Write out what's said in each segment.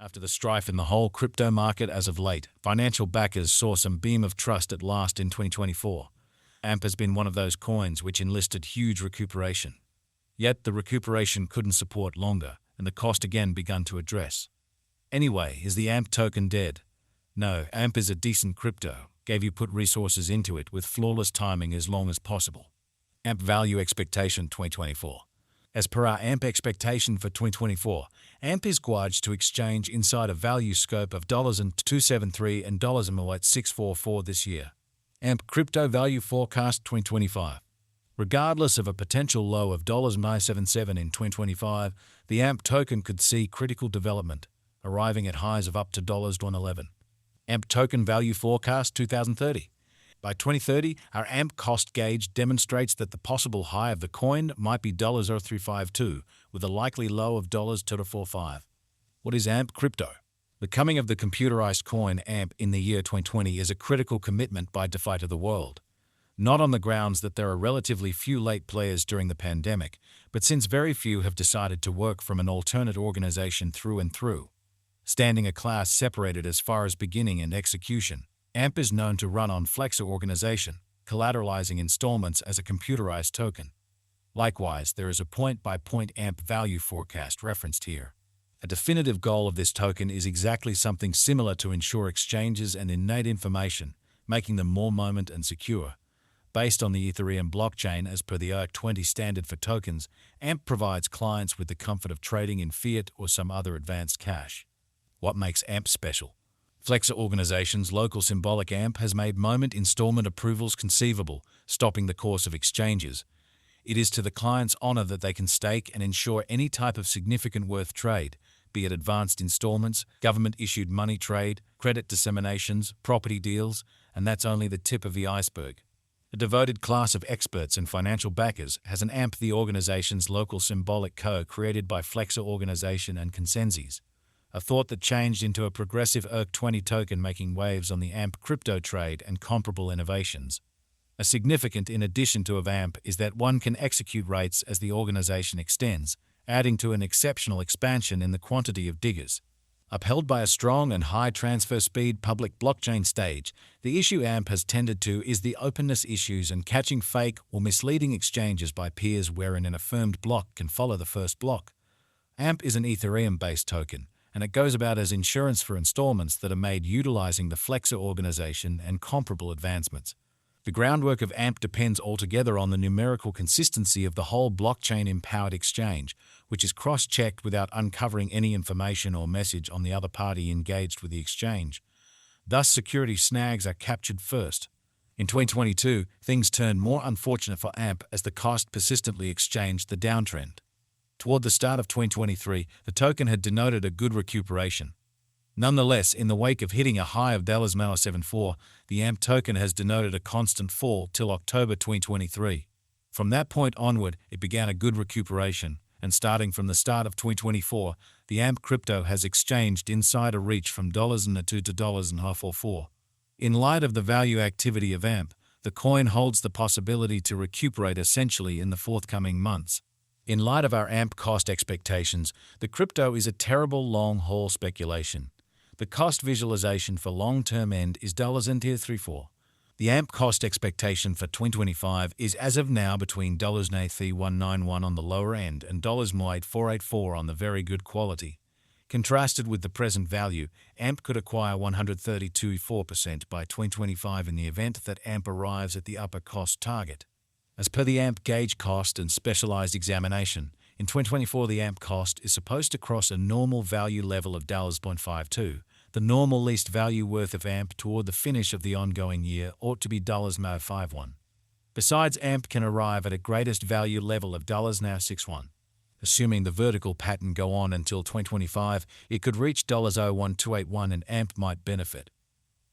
After the strife in the whole crypto market as of late, financial backers saw some beam of trust at last in 2024. AMP has been one of those coins which enlisted huge recuperation. Yet the recuperation couldn't support longer, and the cost again begun to address. Anyway, is the AMP token dead? No, AMP is a decent crypto, gave you put resources into it with flawless timing as long as possible. AMP value expectation 2024. As per our AMP expectation for 2024, AMP is gauged to exchange inside a value scope of $273 and $644 this year. AMP crypto value forecast 2025. Regardless of a potential low of $977 in 2025, the AMP token could see critical development, arriving at highs of up to $111. AMP token value forecast 2030. By 2030, our AMP cost gauge demonstrates that the possible high of the coin might be $0352, with a likely low of $245. What is AMP crypto? The coming of the computerized coin AMP in the year 2020 is a critical commitment by DeFi to the world. Not on the grounds that there are relatively few late players during the pandemic, but since very few have decided to work from an alternate organization through and through. Standing a class separated as far as beginning and execution, AMP is known to run on Flexor organization, collateralizing installments as a computerized token. Likewise, there is a point-by-point AMP value forecast referenced here. A definitive goal of this token is exactly something similar to ensure exchanges and innate information, making them more moment and secure. Based on the Ethereum blockchain as per the ERC20 standard for tokens, AMP provides clients with the comfort of trading in fiat or some other advanced cash. What makes AMP special? Flexor organization's local symbolic AMP has made moment installment approvals conceivable, stopping the course of exchanges. It is to the client's honor that they can stake and ensure any type of significant worth trade, be it advanced installments, government-issued money trade, credit disseminations, property deals, and that's only the tip of the iceberg. A devoted class of experts and financial backers has an AMP, the organization's local symbolic co-created by Flexor organization and Consensus. A thought that changed into a progressive ERC20 token making waves on the AMP crypto trade and comparable innovations. A significant in addition to of AMP is that one can execute rates as the organization extends, adding to an exceptional expansion in the quantity of diggers. Upheld by a strong and high transfer speed public blockchain stage, the issue AMP has tended to is the openness issues and catching fake or misleading exchanges by peers wherein an affirmed block can follow the first block. AMP is an Ethereum-based token, and it goes about as insurance for installments that are made utilizing the Flexor organization and comparable advancements. The groundwork of AMP depends altogether on the numerical consistency of the whole blockchain-empowered exchange, which is cross-checked without uncovering any information or message on the other party engaged with the exchange. Thus, security snags are captured first. In 2022, things turned more unfortunate for AMP as the cost persistently exchanged the downtrend. Toward the start of 2023, the token had denoted a good recuperation. Nonetheless, in the wake of hitting a high of $0.74, the AMP token has denoted a constant fall till October 2023. From that point onward, it began a good recuperation, and starting from the start of 2024, the AMP crypto has exchanged inside a reach from $2 to $1.44. In light of the value activity of AMP, the coin holds the possibility to recuperate essentially in the forthcoming months. In light of our AMP cost expectations, the crypto is a terrible long-haul speculation. The cost visualization for long-term end is $34. The AMP cost expectation for 2025 is as of now between $191 on the lower end and $484 on the very good quality. Contrasted with the present value, AMP could acquire 132.4% by 2025 in the event that AMP arrives at the upper cost target. As per the AMP gauge cost and specialized examination, in 2024 the AMP cost is supposed to cross a normal value level of $0.52. The normal least value worth of AMP toward the finish of the ongoing year ought to be $0.51. Besides, AMP can arrive at a greatest value level of $0.61. Assuming the vertical pattern go on until 2025, it could reach $0.01281 and AMP might benefit.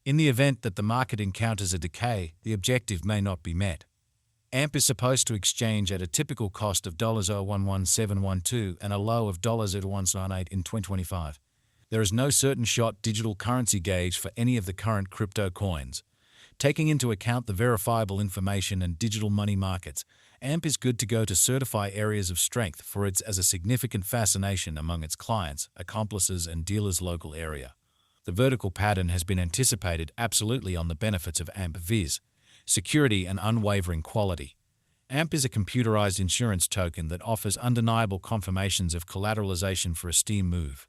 In the event that the market encounters a decay, the objective may not be met. AMP is supposed to exchange at a typical cost of $0.111712 and a low of $0.0198 in 2025. There is no certain shot digital currency gauge for any of the current crypto coins. Taking into account the verifiable information and digital money markets, AMP is good to go to certify areas of strength for its as a significant fascination among its clients, accomplices, and dealers' local area. The vertical pattern has been anticipated absolutely on the benefits of AMP viz. Security and unwavering quality. AMP is a computerized insurance token that offers undeniable confirmations of collateralization for a steam move.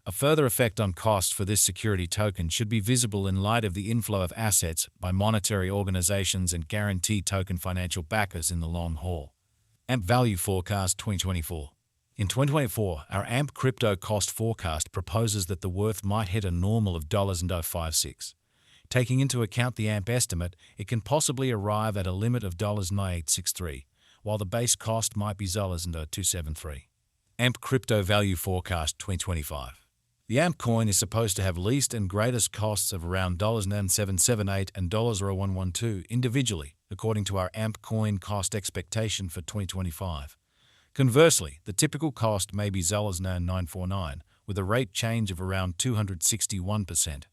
A further effect on cost for this security token should be visible in light of the inflow of assets by monetary organizations and guarantee token financial backers in the long haul. AMP Value Forecast 2024. In 2024, our AMP crypto cost forecast proposes that the worth might hit a normal of $0.056. Taking into account the AMP estimate, it can possibly arrive at a limit of $0.9863, while the base cost might be $0.273. AMP Crypto Value Forecast 2025. The AMP coin is supposed to have least and greatest costs of around $0.9778 and $0.0112 individually, according to our AMP coin cost expectation for 2025. Conversely, the typical cost may be $0.949, with a rate change of around 261%.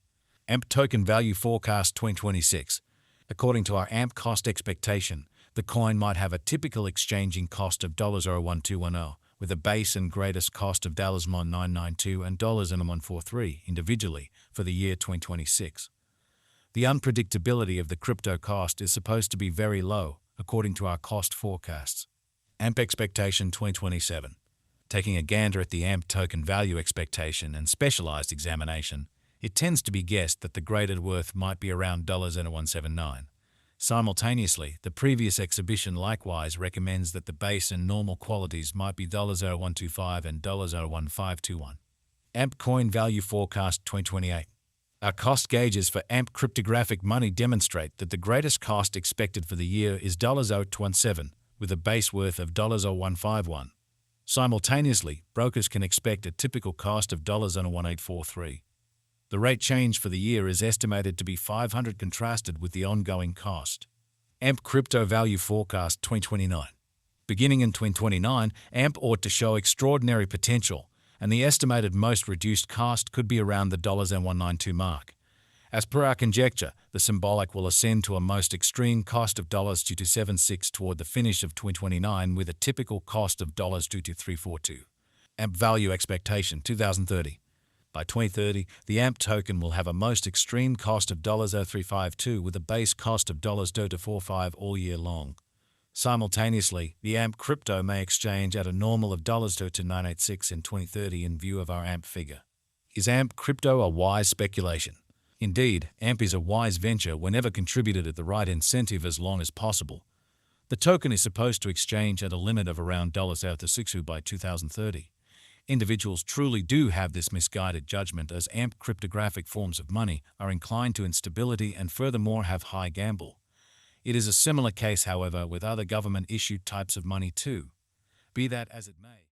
AMP Token Value Forecast 2026. According to our AMP cost expectation, the coin might have a typical exchanging cost of $0.01210, with a base and greatest cost of $0.992 and $0.143 individually for the year 2026. The unpredictability of the crypto cost is supposed to be very low, according to our cost forecasts. AMP Expectation 2027. Taking a gander at the AMP token value expectation and specialized examination, it tends to be guessed that the graded worth might be around $0.179. Simultaneously, the previous exhibition likewise recommends that the base and normal qualities might be $0.0125 and $0.1521. AMP Coin Value Forecast 2028. Our cost gauges for AMP cryptographic money demonstrate that the greatest cost expected for the year is $0.017, with a base worth of $0.0151. Simultaneously, brokers can expect a typical cost of $0.1843. The rate change for the year is estimated to be 500 contrasted with the ongoing cost. AMP Crypto Value Forecast 2029. Beginning in 2029, AMP ought to show extraordinary potential, and the estimated most reduced cost could be around the $192 mark. As per our conjecture, the symbolic will ascend to a most extreme cost of $2.276 toward the finish of 2029 with a typical cost of $2.2342. AMP Value Expectation 2030. By 2030, the AMP token will have a most extreme cost of $0.0352 with a base cost of $0.245 all year long. Simultaneously, the AMP crypto may exchange at a normal of $0.2986 in 2030 in view of our AMP figure. Is AMP crypto a wise speculation? Indeed, AMP is a wise venture whenever contributed at the right incentive as long as possible. The token is supposed to exchange at a limit of around $0.06 by 2030. Individuals truly do have this misguided judgment as AMP cryptographic forms of money are inclined to instability and furthermore have high gamble. It is a similar case, however, with other government-issued types of money too. Be that as it may.